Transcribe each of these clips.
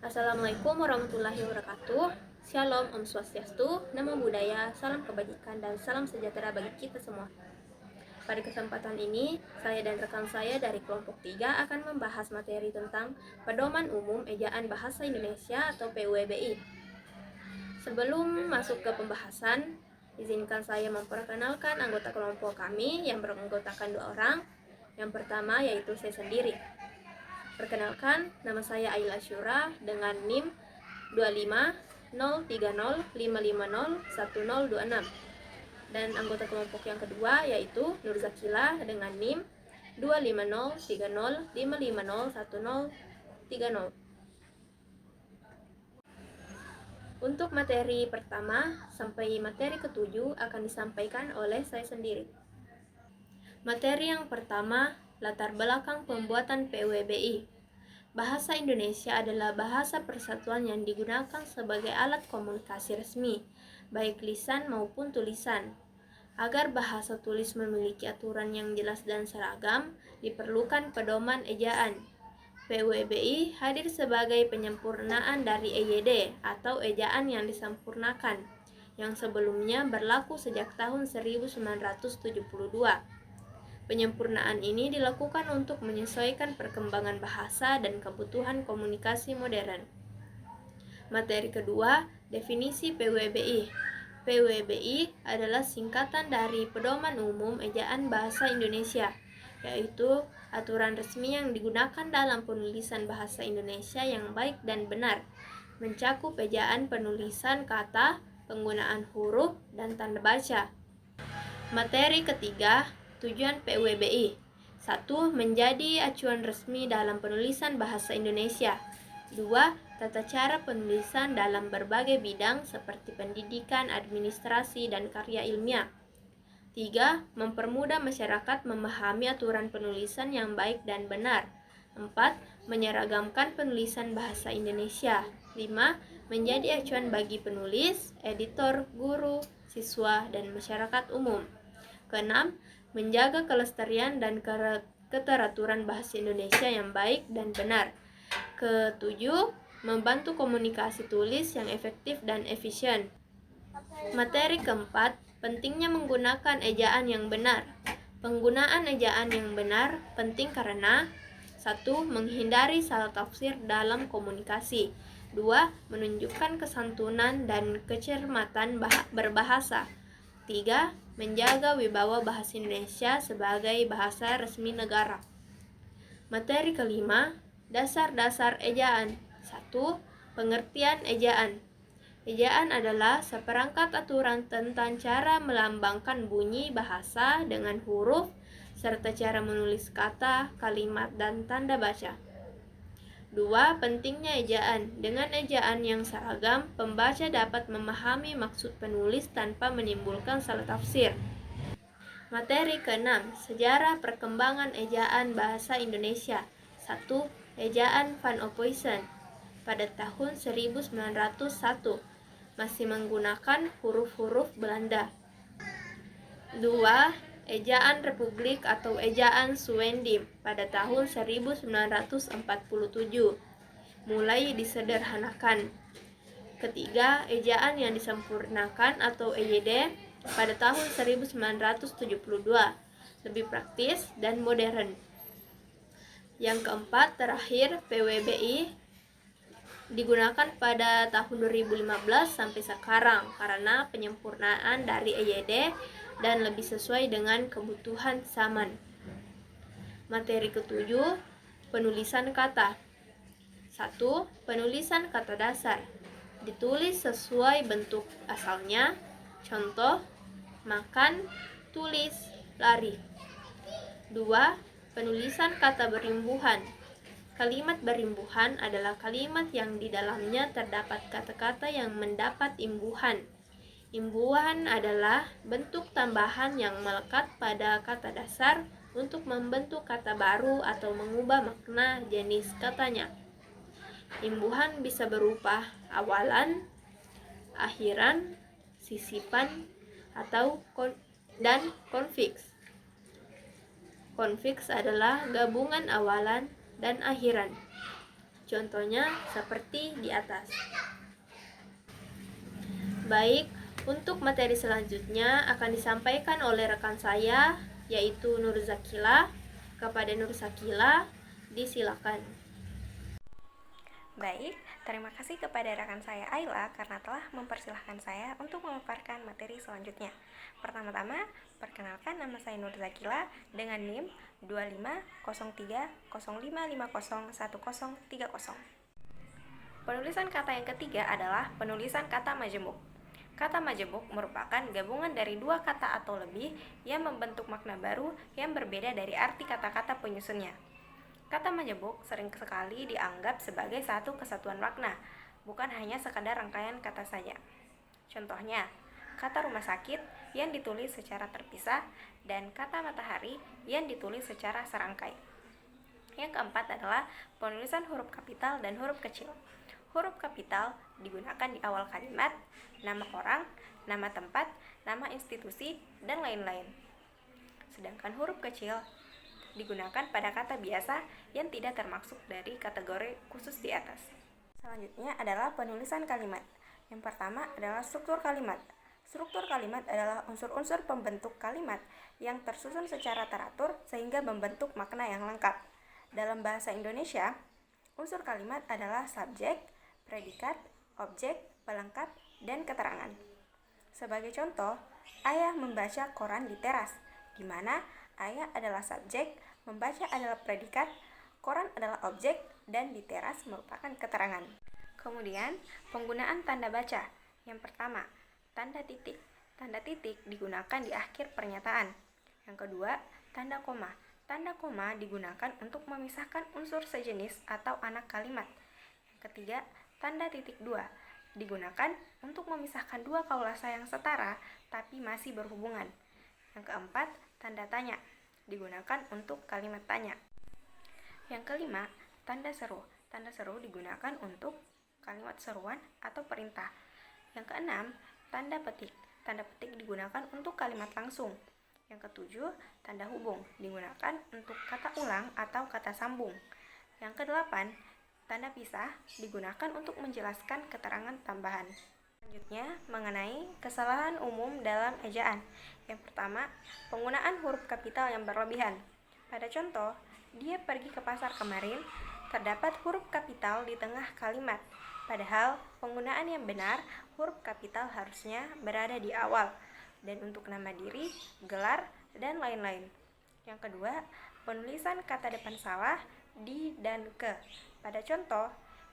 Assalamualaikum warahmatullahi wabarakatuh. Shalom, Om Swastiastu, Namo Buddhaya, salam kebajikan dan salam sejahtera bagi kita semua. Pada kesempatan ini, saya dan rekan saya dari kelompok 3 akan membahas materi tentang Pedoman Umum Ejaan Bahasa Indonesia atau PUEBI. Sebelum masuk ke pembahasan, izinkan saya memperkenalkan anggota kelompok kami yang beranggotakan 2 orang. Yang pertama yaitu saya sendiri. Perkenalkan, nama saya Aila Syura dengan NIM 25030550126. Dan anggota kelompok yang kedua yaitu Nur Zakila dengan NIM 25030550130. Untuk materi pertama sampai materi ke-7 akan disampaikan oleh saya sendiri. Materi yang pertama, latar belakang pembuatan PUEBI. Bahasa Indonesia adalah bahasa persatuan yang digunakan sebagai alat komunikasi resmi, baik lisan maupun tulisan. Agar bahasa tulis memiliki aturan yang jelas dan seragam, diperlukan pedoman ejaan. PUEBI hadir sebagai penyempurnaan dari EYD atau ejaan yang disempurnakan, yang sebelumnya berlaku sejak tahun 1972. Penyempurnaan ini dilakukan untuk menyesuaikan perkembangan bahasa dan kebutuhan komunikasi modern. Materi kedua, definisi PUEBI. PUEBI adalah singkatan dari Pedoman Umum Ejaan Bahasa Indonesia, yaitu aturan resmi yang digunakan dalam penulisan bahasa Indonesia yang baik dan benar, mencakup ejaan penulisan kata, penggunaan huruf, dan tanda baca. Materi ketiga, tujuan PUEBI. 1. Menjadi acuan resmi dalam penulisan bahasa Indonesia. 2. Tata cara penulisan dalam berbagai bidang seperti pendidikan, administrasi, dan karya ilmiah. 3. Mempermudah masyarakat memahami aturan penulisan yang baik dan benar. 4. Menyeragamkan penulisan bahasa Indonesia. 5. Menjadi acuan bagi penulis, editor, guru, siswa, dan masyarakat umum. Keenam, menjaga kelestarian dan keteraturan bahasa Indonesia yang baik dan benar. Ketujuh, membantu komunikasi tulis yang efektif dan efisien. Materi keempat, pentingnya menggunakan ejaan yang benar. Penggunaan ejaan yang benar penting karena 1. Menghindari salah tafsir dalam komunikasi. 2. Menunjukkan kesantunan dan kecermatan berbahasa. 3. Menjaga wibawa bahasa Indonesia sebagai bahasa resmi negara. Materi kelima, dasar-dasar ejaan. 1. Pengertian ejaan. Ejaan adalah seperangkat aturan tentang cara melambangkan bunyi bahasa dengan huruf, serta cara menulis kata, kalimat, dan tanda baca. 2. Pentingnya ejaan. Dengan ejaan yang seragam, pembaca dapat memahami maksud penulis tanpa menimbulkan salah tafsir. Materi ke-6, sejarah perkembangan ejaan bahasa Indonesia. 1. Ejaan Van Ophuijsen pada tahun 1901 masih menggunakan huruf-huruf Belanda. 2. Ejaan Republik atau ejaan Suwendim pada tahun 1947 mulai disederhanakan. Ketiga, ejaan yang disempurnakan atau EYD pada tahun 1972 lebih praktis dan modern. Yang keempat, terakhir, PUEBI digunakan pada tahun 2015 sampai sekarang karena penyempurnaan dari EYD dan lebih sesuai dengan kebutuhan zaman. Materi ketujuh, penulisan kata. 1. Penulisan kata dasar. Ditulis sesuai bentuk asalnya. Contoh, makan, tulis, lari. 2. Penulisan kata berimbuhan. Kalimat berimbuhan adalah kalimat yang di dalamnya terdapat kata-kata yang mendapat imbuhan. Imbuhan adalah bentuk tambahan yang melekat pada kata dasar untuk membentuk kata baru atau mengubah makna jenis katanya. Imbuhan bisa berupa awalan, akhiran, sisipan, atau dan konfiks. Konfiks adalah gabungan awalan dan akhiran. Contohnya seperti di atas. Baik, untuk materi selanjutnya akan disampaikan oleh rekan saya, yaitu Nur Zakila. Kepada Nur Zakila, disilakan. Baik, terima kasih kepada rekan saya Ayla karena telah mempersilahkan saya untuk memaparkan materi selanjutnya. Pertama-tama, perkenalkan nama saya Nur Zakila dengan NIM 250305501030. Penulisan kata yang ketiga adalah penulisan kata majemuk. Kata majemuk merupakan gabungan dari dua kata atau lebih yang membentuk makna baru yang berbeda dari arti kata-kata penyusunnya. Kata majemuk sering sekali dianggap sebagai satu kesatuan makna, bukan hanya sekadar rangkaian kata saja. Contohnya, kata rumah sakit yang ditulis secara terpisah dan kata matahari yang ditulis secara serangkai. Yang keempat adalah penulisan huruf kapital dan huruf kecil. Huruf kapital digunakan di awal kalimat, nama orang, nama tempat, nama institusi, dan lain-lain. Sedangkan huruf kecil digunakan pada kata biasa yang tidak termasuk dari kategori khusus di atas. Selanjutnya adalah penulisan kalimat. Yang pertama adalah struktur kalimat. Struktur kalimat adalah unsur-unsur pembentuk kalimat yang tersusun secara teratur sehingga membentuk makna yang lengkap. Dalam bahasa Indonesia, unsur kalimat adalah subjek, predikat, objek, pelengkap, dan keterangan. Sebagai contoh, ayah membaca koran di teras, di mana ayah adalah subjek, membaca adalah predikat, koran adalah objek, dan di teras merupakan keterangan. Kemudian, penggunaan tanda baca. Yang pertama, tanda titik. Tanda titik digunakan di akhir pernyataan. Yang kedua, tanda koma. Tanda koma digunakan untuk memisahkan unsur sejenis atau anak kalimat. Yang ketiga, tanda titik dua digunakan untuk memisahkan dua kaulasa yang setara tapi masih berhubungan. Yang keempat, tanda tanya digunakan untuk kalimat tanya. Yang kelima, tanda seru. Tanda seru digunakan untuk kalimat seruan atau perintah. Yang keenam, tanda petik. Tanda petik digunakan untuk kalimat langsung. Yang ketujuh, tanda hubung digunakan untuk kata ulang atau kata sambung. Yang kedelapan, tanda pisah digunakan untuk menjelaskan keterangan tambahan. Selanjutnya, mengenai kesalahan umum dalam ejaan. Yang pertama, penggunaan huruf kapital yang berlebihan. Pada contoh, dia pergi ke pasar kemarin, terdapat huruf kapital di tengah kalimat. Padahal, penggunaan yang benar, huruf kapital harusnya berada di awal. Dan untuk nama diri, gelar, dan lain-lain. Yang kedua, penulisan kata depan salah, di dan ke. Pada contoh,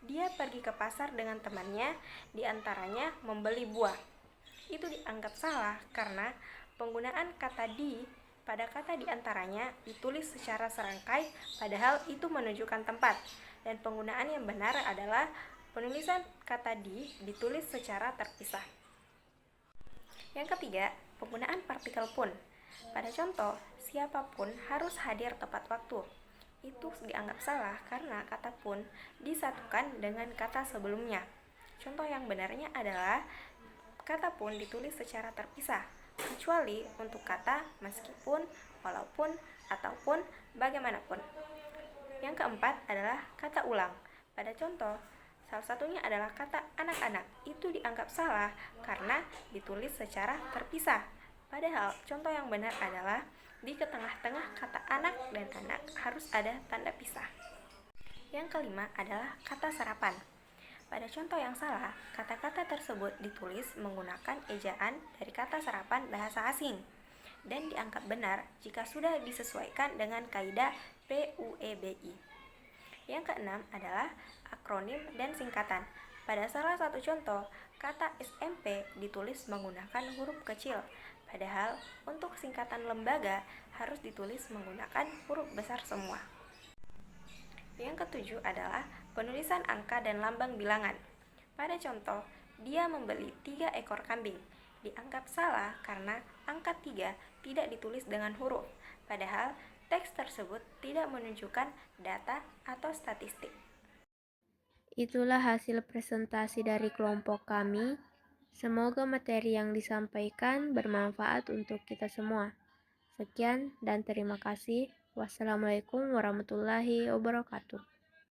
dia pergi ke pasar dengan temannya, diantaranya membeli buah. Itu dianggap salah karena penggunaan kata di pada kata diantaranya ditulis secara serangkai, padahal itu menunjukkan tempat. Dan penggunaan yang benar adalah penulisan kata di ditulis secara terpisah. Yang ketiga, penggunaan partikel pun. Pada contoh, siapapun harus hadir tepat waktu. Itu dianggap salah karena kata pun disatukan dengan kata sebelumnya. Contoh yang benarnya adalah kata pun ditulis secara terpisah, kecuali untuk kata meskipun, walaupun, ataupun, bagaimanapun. Yang keempat adalah kata ulang. Pada contoh, salah satunya adalah kata anak-anak. Itu dianggap salah karena ditulis secara terpisah. Padahal contoh yang benar adalah di tengah-tengah kata anak dan anak harus ada tanda pisah. Yang kelima adalah kata sarapan. Pada contoh yang salah, kata-kata tersebut ditulis menggunakan ejaan dari kata sarapan bahasa asing dan dianggap benar jika sudah disesuaikan dengan kaidah PUEBI. Yang keenam adalah akronim dan singkatan. Pada salah satu contoh, kata SMP ditulis menggunakan huruf kecil, padahal untuk singkatan lembaga harus ditulis menggunakan huruf besar semua. Yang ketujuh adalah penulisan angka dan lambang bilangan. Pada contoh, dia membeli 3 ekor kambing. Dianggap salah karena angka 3 tidak ditulis dengan huruf, padahal teks tersebut tidak menunjukkan data atau statistik. Itulah hasil presentasi dari kelompok kami. Semoga materi yang disampaikan bermanfaat untuk kita semua. Sekian dan terima kasih. Wassalamualaikum warahmatullahi wabarakatuh.